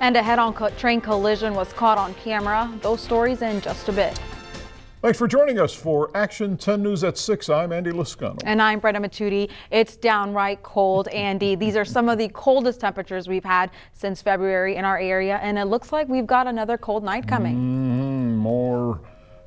And a head-on train collision was caught on camera. Those stories in just a bit. Thanks for joining us for Action 10 News at 6. I'm Andy Lascano. And I'm Brenda Matut. It's downright cold, Andy. These are some of the coldest temperatures we've had since February in our area, and it looks like we've got another cold night coming. More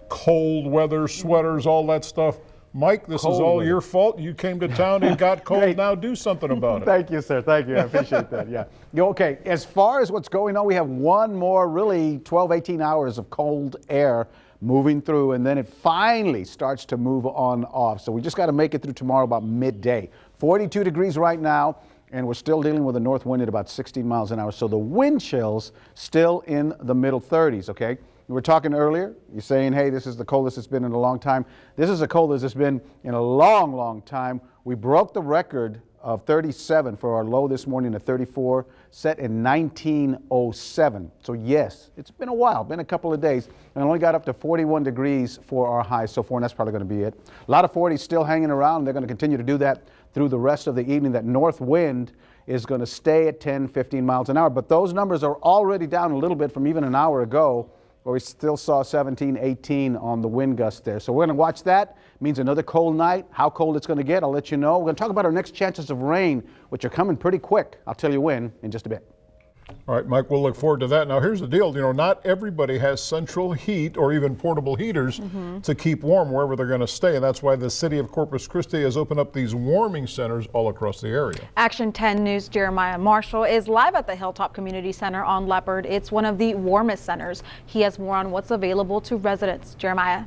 cold weather, sweaters, all that stuff. Mike, this is all your fault. You came to town and got cold. Now do something about it. Thank you, sir. Thank you. I appreciate that. Yeah. Okay. As far as what's going on, we have one more really 12, 18 hours of cold air moving through, and then it finally starts to move on off. So we just got to make it through tomorrow about midday. 42 degrees right now, and we're still dealing with a north wind at about 16 miles an hour. So the wind chills still in the middle 30s, okay? We were talking earlier, you're saying, hey, this is the coldest it's been in a long time. This is the coldest it's been in a long, long time. We broke the record of 37 for our low this morning at 34, set in 1907. So yes, it's been a while, been a couple of days, and only got up to 41 degrees for our high so far, and that's probably going to be it. A lot of 40s still hanging around. They're going to continue to do that through the rest of the evening. That north wind is going to stay at 10, 15 miles an hour, but those numbers are already down a little bit from even an hour ago, where we still saw 17, 18 on the wind gust there. So we're going to watch that. It means another cold night. How cold it's going to get, I'll let you know. We're going to talk about our next chances of rain, which are coming pretty quick. I'll tell you when in just a bit. All right, Mike, we'll look forward to that. Now, here's the deal. You know, not everybody has central heat or even portable heaters to keep warm wherever they're going to stay. And that's why the city of Corpus Christi has opened up these warming centers all across the area. Action 10 News' Jeremiah Marshall is live at the Hilltop Community Center on Leopard. It's one of the warmest centers. He has more on what's available to residents. Jeremiah.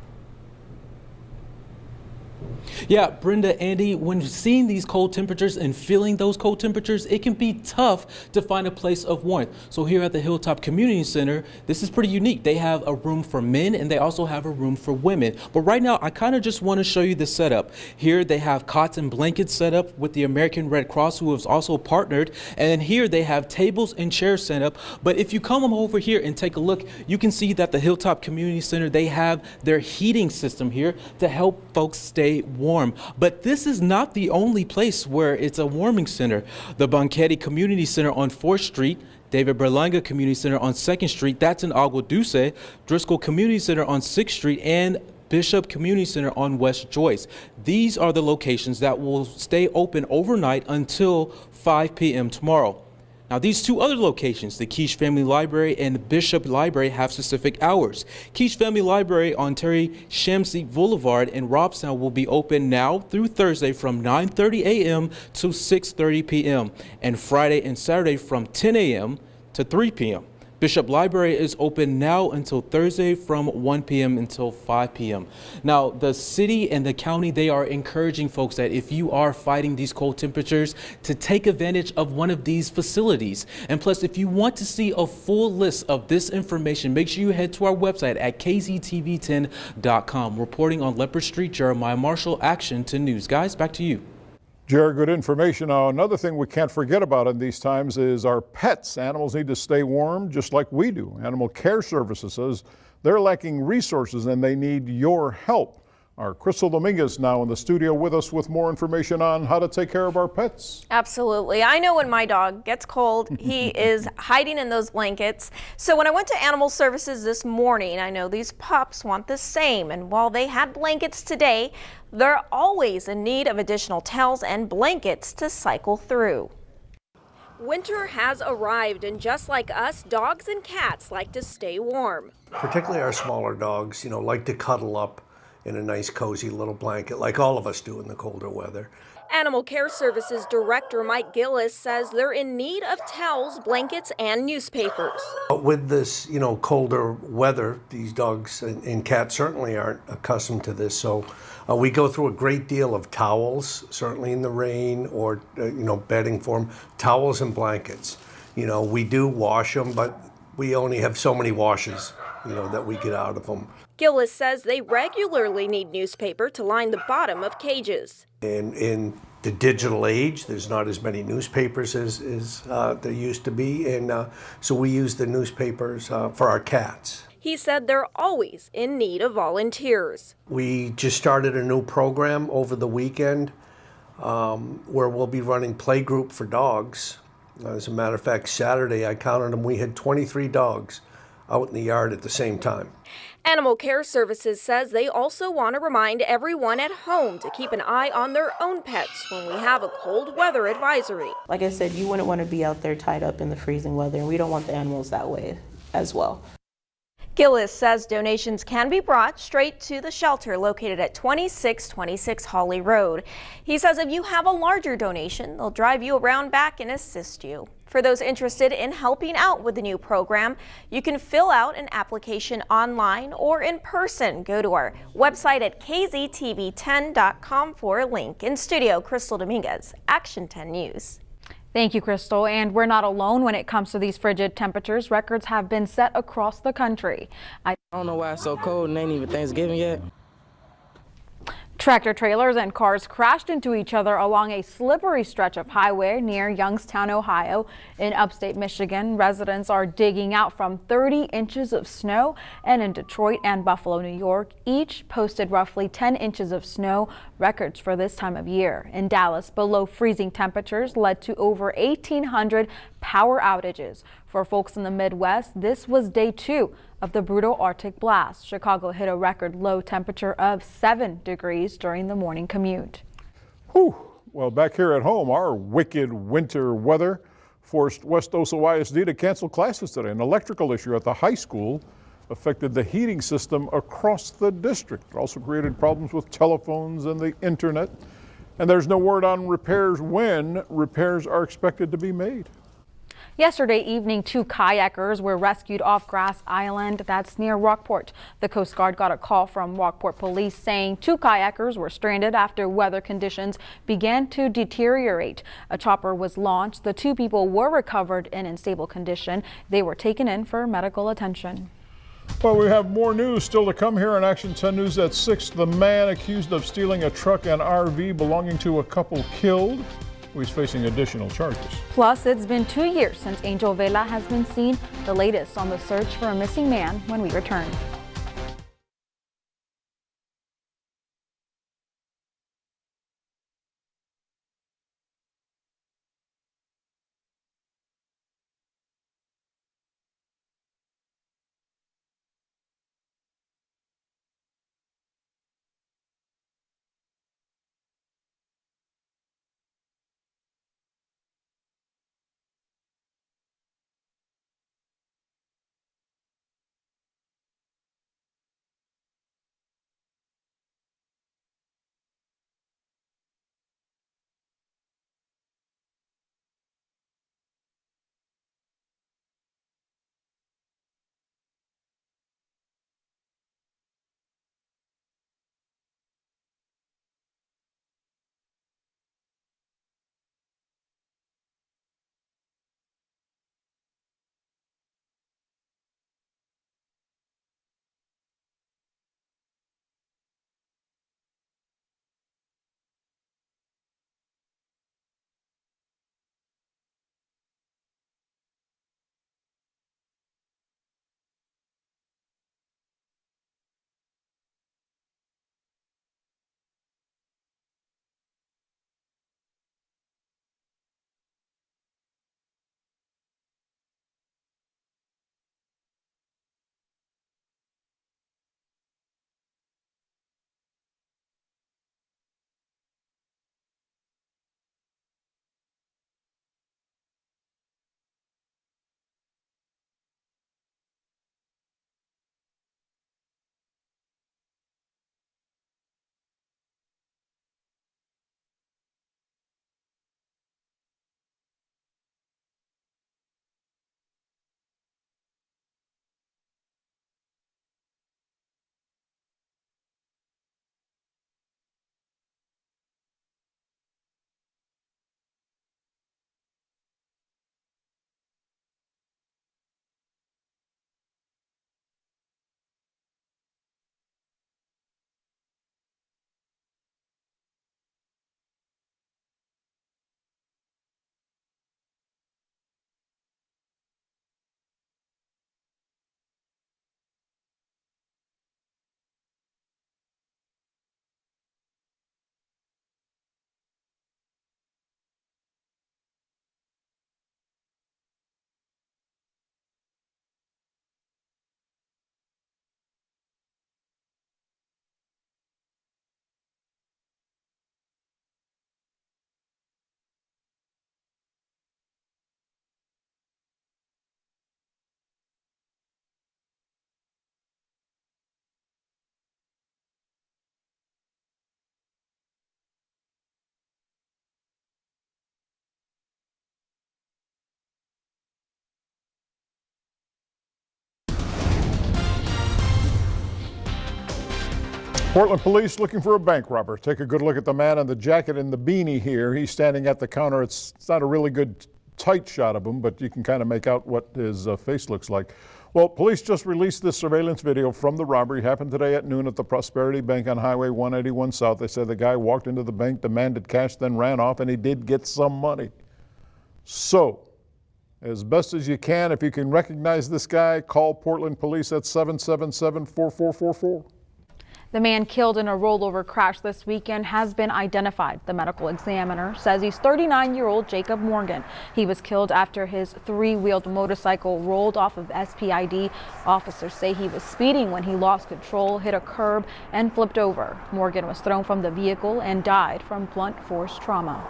Yeah, Brenda, Andy, when seeing these cold temperatures and feeling those cold temperatures, it can be tough to find a place of warmth. So here at the Hilltop Community Center, this is pretty unique. They have a room for men and they also have a room for women. But right now, I kind of just want to show you the setup. Here they have cots and blankets set up with the American Red Cross, who has also partnered. And here they have tables and chairs set up. But if you come over here and take a look, you can see that the Hilltop Community Center, they have their heating system here to help folks stay warm. But this is not the only place where it's a warming center. The Banquetti Community Center on 4th Street, David Berlanga Community Center on 2nd Street, that's in Agua Dulce, Driscoll Community Center on 6th Street, and Bishop Community Center on West Joyce. These are the locations that will stay open overnight until 5 p.m. tomorrow. Now, these two other locations, the Quiche Family Library and Bishop Library, have specific hours. Quiche Family Library on Terry Shamsi Boulevard in Robstown will be open now through Thursday from 9:30 a.m. to 6:30 p.m. and Friday and Saturday from 10 a.m. to 3 p.m. Bishop Library is open now until Thursday from 1 p.m. until 5 p.m. Now, the city and the county, they are encouraging folks that if you are fighting these cold temperatures, to take advantage of one of these facilities. And plus, if you want to see a full list of this information, make sure you head to our website at kztv10.com. Reporting on Leopard Street, Jeremiah Marshall, Action 10 News. Guys, back to you. Jared, good information. Now, another thing we can't forget about in these times is our pets. Animals need to stay warm just like we do. Animal Care Services says they're lacking resources and they need your help. Our Crystal Dominguez now in the studio with us with more information on how to take care of our pets. Absolutely. I know when my dog gets cold, he is hiding in those blankets. So when I went to Animal Services this morning, I know these pups want the same. And while they had blankets today, they're always in need of additional towels and blankets to cycle through. Winter has arrived, and just like us, dogs and cats like to stay warm. Particularly our smaller dogs, like to cuddle up in a nice cozy little blanket like all of us do in the colder weather. Animal Care Services Director Mike Gillis says they're in need of towels, blankets, and newspapers. With this, colder weather, these dogs and cats certainly aren't accustomed to this. So we go through a great deal of towels, certainly in the rain or, bedding for them, towels and blankets. We do wash them, but we only have so many washes, that we get out of them. Gillis says they regularly need newspaper to line the bottom of cages. And in the digital age, there's not as many newspapers as there used to be, and so we use the newspapers for our cats. He said they're always in need of volunteers. We just started a new program over the weekend where we'll be running playgroup for dogs. As a matter of fact, Saturday I counted them. We had 23 dogs out in the yard at the same time. Animal Care Services says they also want to remind everyone at home to keep an eye on their own pets when we have a cold weather advisory. Like I said, you wouldn't want to be out there tied up in the freezing weather, and we don't want the animals that way as well. Gillis says donations can be brought straight to the shelter located at 2626 Holly Road. He says if you have a larger donation, they'll drive you around back and assist you. For those interested in helping out with the new program, you can fill out an application online or in person. Go to our website at kztv10.com for a link. In studio, Crystal Dominguez, Action 10 News. Thank you, Crystal. And we're not alone when it comes to these frigid temperatures. Records have been set across the country. I don't know why it's so cold and ain't even Thanksgiving yet. Tractor trailers and cars crashed into each other along a slippery stretch of highway near Youngstown, Ohio. In upstate Michigan, residents are digging out from 30 inches of snow, and in Detroit and Buffalo, New York, each posted roughly 10 inches of snow, records for this time of year. In Dallas, below freezing temperatures led to over 1,800 power outages. For folks in the Midwest, this was day 2 of the brutal Arctic blast. Chicago hit a record low temperature of 7 degrees during the morning commute. Whew. Well, back here at home, our wicked winter weather forced West Oso ISD to cancel classes today. An electrical issue at the high school affected the heating system across the district. It also created problems with telephones and the internet. And there's no word on repairs when repairs are expected to be made. Yesterday evening, 2 kayakers were rescued off Grass Island, that's near Rockport. The Coast Guard got a call from Rockport police saying 2 kayakers were stranded after weather conditions began to deteriorate. A chopper was launched. The 2 people were recovered in stable condition. They were taken in for medical attention. Well, we have more news still to come here on Action 10 News at 6. The man accused of stealing a truck and RV belonging to a couple killed. He's facing additional charges. Plus, it's been 2 years since Angel Vela has been seen. The latest on the search for a missing man when we return. Portland police looking for a bank robber. Take a good look at the man in the jacket and the beanie here. He's standing at the counter. It's not a really good tight shot of him, but you can kind of make out what his face looks like. Well, police just released this surveillance video from the robbery. Happened today at noon at the Prosperity Bank on Highway 181 South. They said the guy walked into the bank, demanded cash, then ran off, and he did get some money. So, as best as you can, if you can recognize this guy, call Portland Police at 777-4444. The man killed in a rollover crash this weekend has been identified. The medical examiner says he's 39-year-old Jacob Morgan. He was killed after his three-wheeled motorcycle rolled off of SPID. Officers say he was speeding when he lost control, hit a curb, and flipped over. Morgan was thrown from the vehicle and died from blunt force trauma.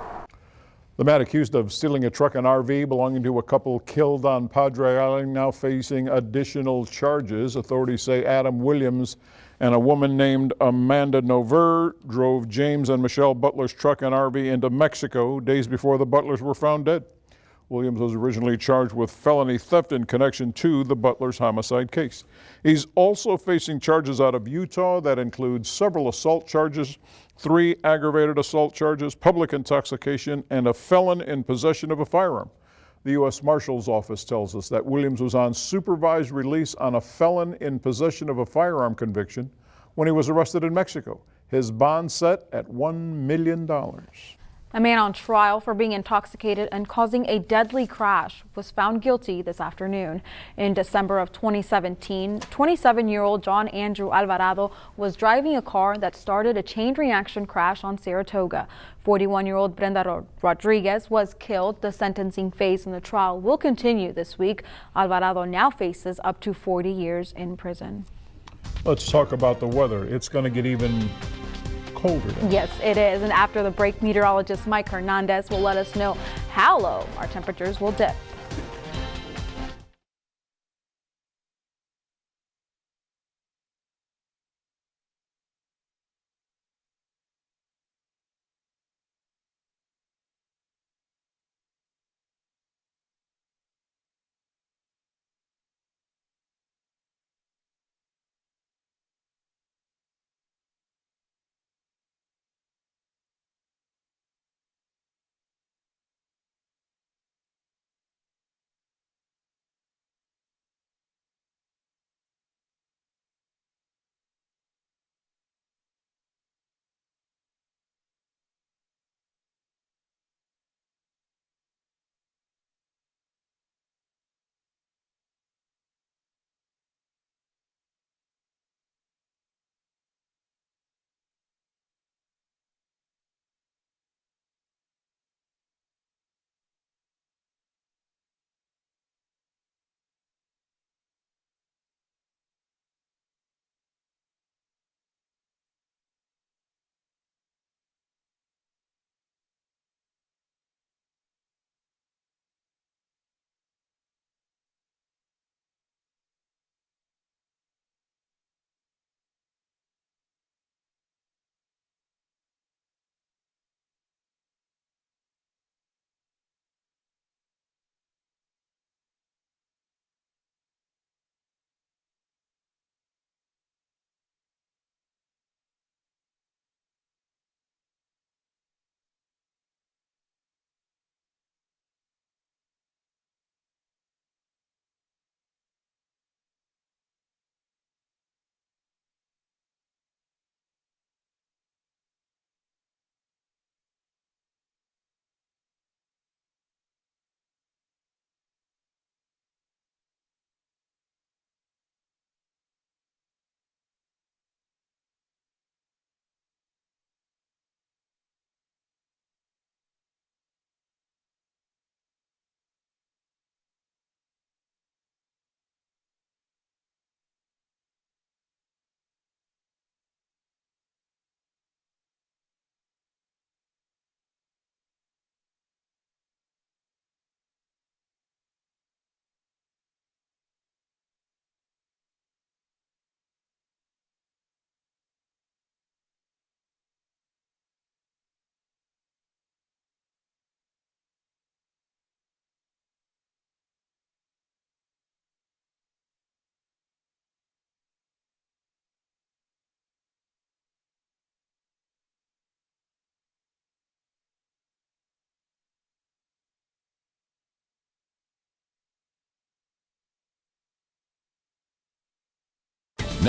The man accused of stealing a truck and RV belonging to a couple killed on Padre Island now facing additional charges. Authorities say Adam Williams and a woman named Amanda Nover drove James and Michelle Butler's truck and RV into Mexico days before the Butlers were found dead. Williams was originally charged with felony theft in connection to the Butler's homicide case. He's also facing charges out of Utah that include several assault charges, 3 aggravated assault charges, public intoxication, and a felon in possession of a firearm. The U.S. Marshal's Office tells us that Williams was on supervised release on a felon in possession of a firearm conviction when he was arrested in Mexico. His bond set at $1 million. A man on trial for being intoxicated and causing a deadly crash was found guilty this afternoon. In December of 2017, 27-year-old John Andrew Alvarado was driving a car that started a chain reaction crash on Saratoga. 41-year-old Brenda Rodriguez was killed. The sentencing phase in the trial will continue this week. Alvarado now faces up to 40 years in prison. Let's talk about the weather. It's going to get even colder. Yes, it is. And after the break, meteorologist Mike Hernandez will let us know how low our temperatures will dip.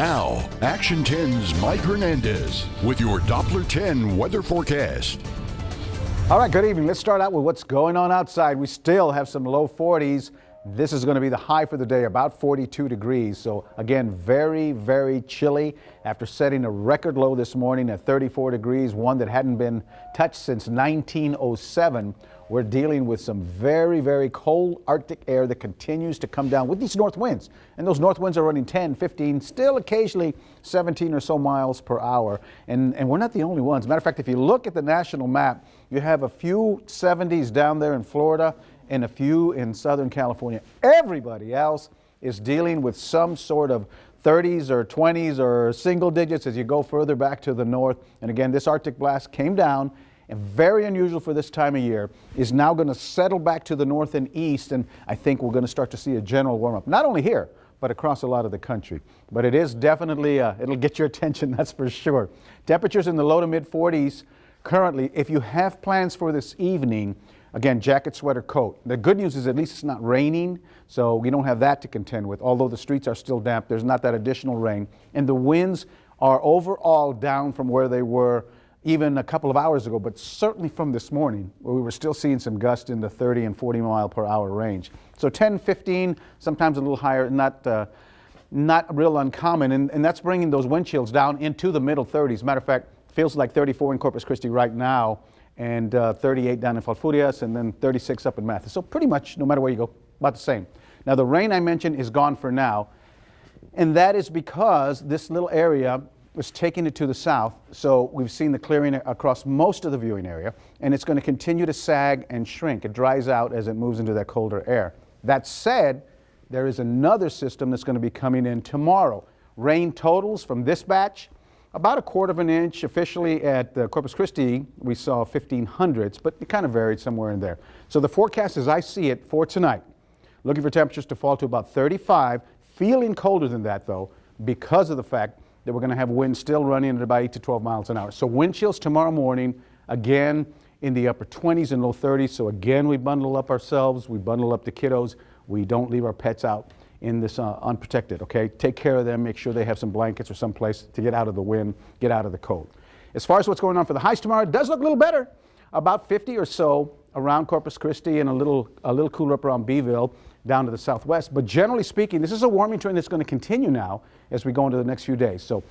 Now, Action 10's Mike Hernandez with your Doppler 10 weather forecast. All right, good evening. Let's start out with what's going on outside. We still have some low 40s. This is going to be the high for the day, about 42 degrees. So again, very, very chilly after setting a record low this morning at 34 degrees, one that hadn't been touched since 1907. We're dealing with some very, very cold Arctic air that continues to come down with these north winds. And those north winds are running 10, 15, still occasionally 17 or so miles per hour. And we're not the only ones. Matter of fact, if you look at the national map, you have a few 70s down there in Florida and a few in Southern California. Everybody else is dealing with some sort of 30s or 20s or single digits as you go further back to the north. And again, this Arctic blast came down, and very unusual for this time of year, is now going to settle back to the north and east, and I think we're going to start to see a general warm-up, not only here, but across a lot of the country. But it is definitely, it'll get your attention, that's for sure. Temperatures in the low to mid 40s currently. If you have plans for this evening, again, jacket, sweater, coat. The good news is at least it's not raining, so we don't have that to contend with. Although the streets are still damp, there's not that additional rain. And the winds are overall down from where they were even a couple of hours ago, but certainly from this morning, where we were still seeing some gusts in the 30 and 40 mile per hour range. So 10, 15, sometimes a little higher, not real uncommon, and that's bringing those wind chills down into the middle 30s. Matter of fact, feels like 34 in Corpus Christi right now, and 38 down in Falfurrias, and then 36 up in Mathis. So pretty much, no matter where you go, about the same. Now, the rain I mentioned is gone for now, and that is because this little area was taking it to the south, so we've seen the clearing across most of the viewing area, and it's going to continue to sag and shrink. It dries out as it moves into that colder air. That said, there is another system that's going to be coming in tomorrow. Rain totals from this batch, about a quarter of an inch. Officially at Corpus Christi, we saw 1,500s, but it kind of varied somewhere in there. So the forecast as I see it for tonight, looking for temperatures to fall to about 35, feeling colder than that though, because of the fact that we're going to have winds still running at about 8 to 12 miles an hour. So wind chills tomorrow morning, again in the upper 20s and low 30s. So again, we bundle up ourselves, we bundle up the kiddos, we don't leave our pets out in this unprotected, okay? Take care of them, make sure they have some blankets or some place to get out of the wind, get out of the cold. As far as what's going on for the highs tomorrow, it does look a little better. About 50 or so around Corpus Christi and a little cooler up around Beeville down to the southwest. But generally speaking, this is a warming trend that's going to continue now as we go into the next few days. So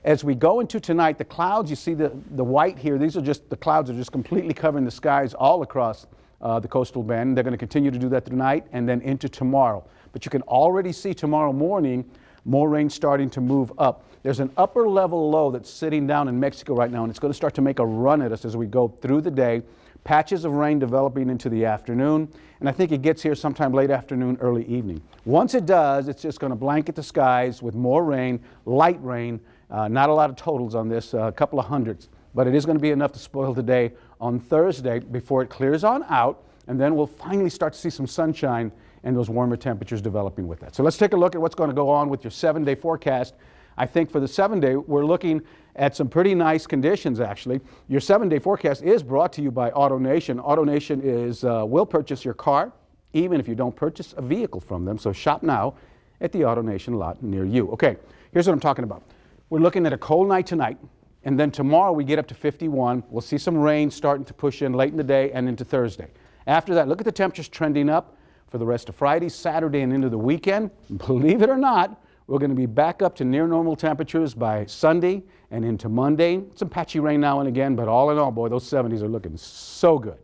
as we go into tonight, the clouds, you see the white here, these are just, the clouds are just completely covering the skies all across the coastal bend. They're going to continue to do that tonight and then into tomorrow. But you can already see tomorrow morning more rain starting to move up. There's an upper level low that's sitting down in Mexico right now, and it's going to start to make a run at us as we go through the day. Patches of rain developing into the afternoon, and I think it gets here sometime late afternoon, early evening. Once it does, it's just going to blanket the skies with more rain, light rain, not a lot of totals on this, a couple of hundreds, but it is going to be enough to spoil the day on Thursday before it clears on out, and then we'll finally start to see some sunshine and those warmer temperatures developing with that. So let's take a look at what's going to go on with your 7-day forecast. I think for the 7-day, we're looking at some pretty nice conditions, actually. Your 7-day forecast is brought to you by AutoNation. AutoNation will purchase your car, even if you don't purchase a vehicle from them. So shop now at the AutoNation lot near you. Okay, here's what I'm talking about. We're looking at a cold night tonight, and then tomorrow we get up to 51. We'll see some rain starting to push in late in the day and into Thursday. After that, look at the temperatures trending up for the rest of Friday, Saturday, and into the weekend. Believe it or not, we're going to be back up to near normal temperatures by Sunday and into Monday. Some patchy rain now and again, but all in all, boy, those 70s are looking so good.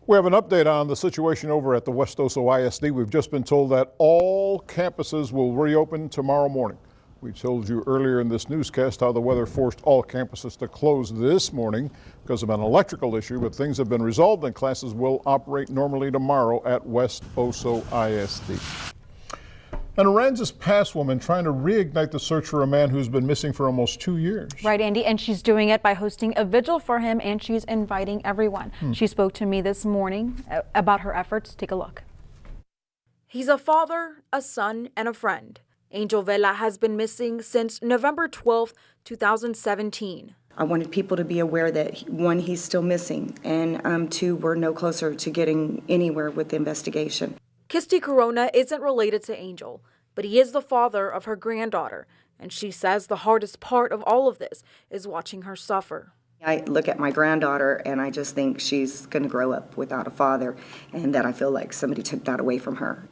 We have an update on the situation over at the West Oso ISD. We've just been told that all campuses will reopen tomorrow morning. We told you earlier in this newscast how the weather forced all campuses to close this morning because of an electrical issue, but things have been resolved and classes will operate normally tomorrow at West Oso ISD. An Aransas Pass woman trying to reignite the search for a man who's been missing for almost 2 years. Right, Andy, and she's doing it by hosting a vigil for him, and she's inviting everyone. She spoke to me this morning about her efforts. Take a look. He's a father, a son, and a friend. Angel Vela has been missing since November 12, 2017. I wanted people to be aware that, one, he's still missing, and two, we're no closer to getting anywhere with the investigation. Kirsty Corona isn't related to Angel, but he is the father of her granddaughter, and she says the hardest part of all of this is watching her suffer. I look at my granddaughter and I just think she's going to grow up without a father, and that I feel like somebody took that away from her.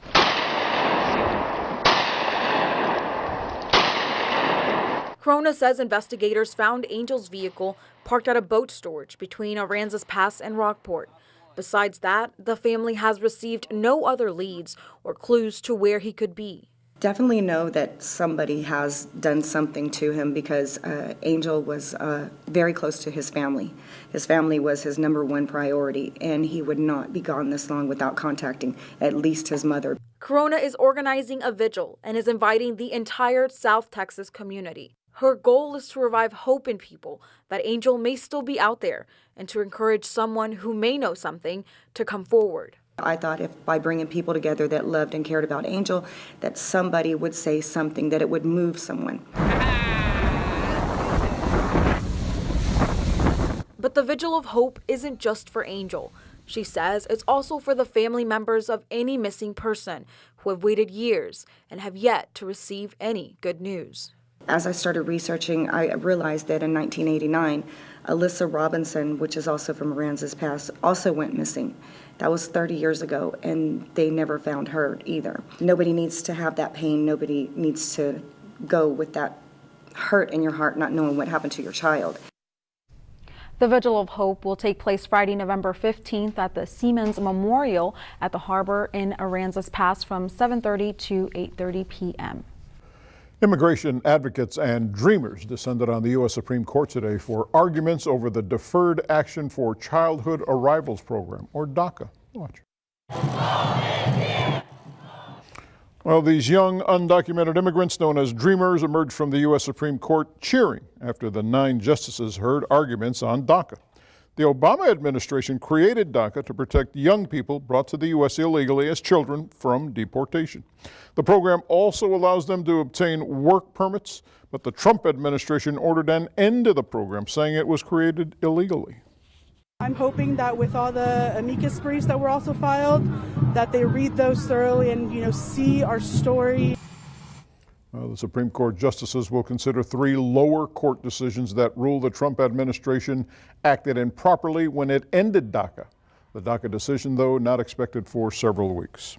Corona says investigators found Angel's vehicle parked at a boat storage between Aransas Pass and Rockport. Besides that, the family has received no other leads or clues to where he could be. Definitely know that somebody has done something to him, because Angel was very close to his family. His family was his #1 priority, and he would not be gone this long without contacting at least his mother. Corona is organizing a vigil and is inviting the entire South Texas community. Her goal is to revive hope in people that Angel may still be out there, and to encourage someone who may know something to come forward. I thought if by bringing people together that loved and cared about Angel, that somebody would say something, that it would move someone. But the Vigil of Hope isn't just for Angel. She says it's also for the family members of any missing person who have waited years and have yet to receive any good news. As I started researching, I realized that in 1989, Alyssa Robinson, which is also from Aransas Pass, also went missing. That was 30 years ago, and they never found her either. Nobody needs to have that pain. Nobody needs to go with that hurt in your heart, not knowing what happened to your child. The Vigil of Hope will take place Friday, November 15th at the Siemens Memorial at the harbor in Aransas Pass from 7:30 to 8:30 p.m. Immigration advocates and dreamers descended on the U.S. Supreme Court today for arguments over the Deferred Action for Childhood Arrivals program, or DACA. Watch. Well, these young undocumented immigrants known as dreamers emerged from the U.S. Supreme Court cheering after the 9 justices heard arguments on DACA. The Obama administration created DACA to protect young people brought to the U.S. illegally as children from deportation. The program also allows them to obtain work permits, but the Trump administration ordered an end to the program, saying it was created illegally. I'm hoping that with all the amicus briefs that were also filed, that they read those thoroughly and, see our story. Well, the Supreme Court justices will consider 3 lower court decisions that rule the Trump administration acted improperly when it ended DACA. The DACA decision, though, not expected for several weeks.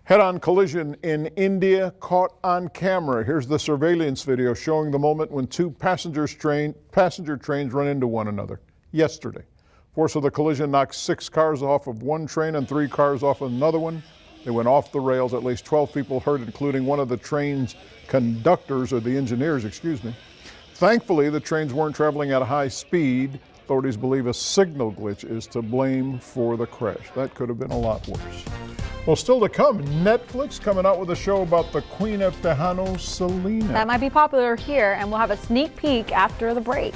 Head-on collision in India caught on camera. Here's the surveillance video showing the moment when 2 passenger trains run into one another yesterday. Force of the collision knocked 6 cars off of one train and 3 cars off another one. They went off the rails. At least 12 people hurt, including one of the train's conductors, or the engineers, excuse me. Thankfully, the trains weren't traveling at a high speed. Authorities believe a signal glitch is to blame for the crash. That could have been a lot worse. Well, still to come, Netflix coming out with a show about the Queen of Tejano, Selena. That might be popular here, and we'll have a sneak peek after the break.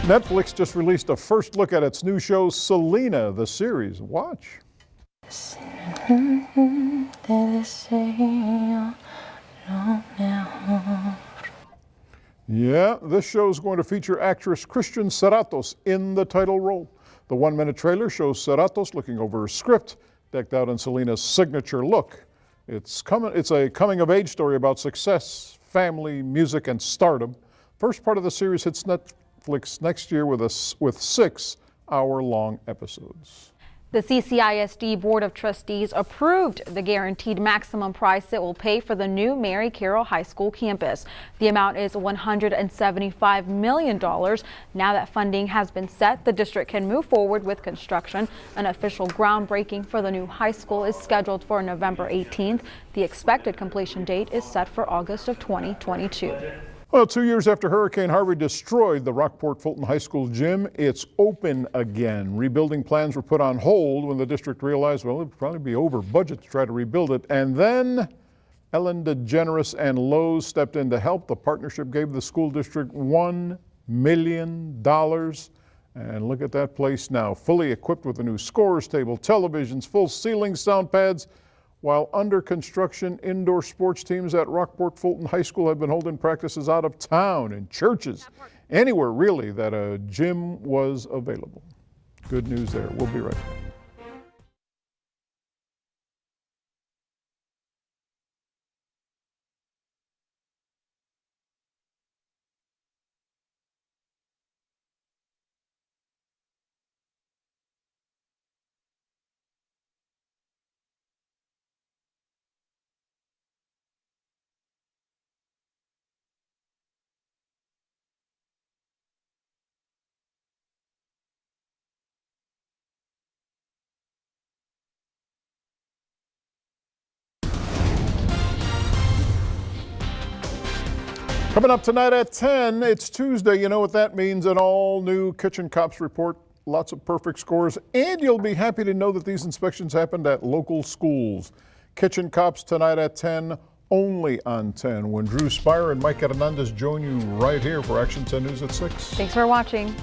Netflix just released a first look at its new show, Selena, the series. Watch. Yeah, this show is going to feature actress Christian Serratos in the title role. The 1-minute trailer shows Serratos looking over a script decked out in Selena's signature look. It's a coming-of-age story about success, family, music, and stardom. First part of the series hits Netflix next year with 6 hour-long episodes. The CCISD Board of Trustees approved the guaranteed maximum price it will pay for the new Mary Carroll High School campus. The amount is $175 million. Now that funding has been set, the district can move forward with construction. An official groundbreaking for the new high school is scheduled for November 18th. The expected completion date is set for August of 2022. Well, 2 years after Hurricane Harvey destroyed the Rockport Fulton High School gym, it's open again. Rebuilding plans were put on hold when the district realized, well, it'd probably be over budget to try to rebuild it. And then Ellen DeGeneres and Lowe's stepped in to help. The partnership gave the school district $1 million. And look at that place now, fully equipped with a new scorer's table, televisions, full ceiling sound pads. While under construction, indoor sports teams at Rockport Fulton High School have been holding practices out of town, in churches, anywhere really that a gym was available. Good news there. We'll be right back. Coming up tonight at 10, it's Tuesday. You know what that means, an all-new Kitchen Cops report. Lots of perfect scores, and you'll be happy to know that these inspections happened at local schools. Kitchen Cops tonight at 10, only on 10, when Drew Spire and Mike Hernandez join you right here for Action 10 News at 6. Thanks for watching.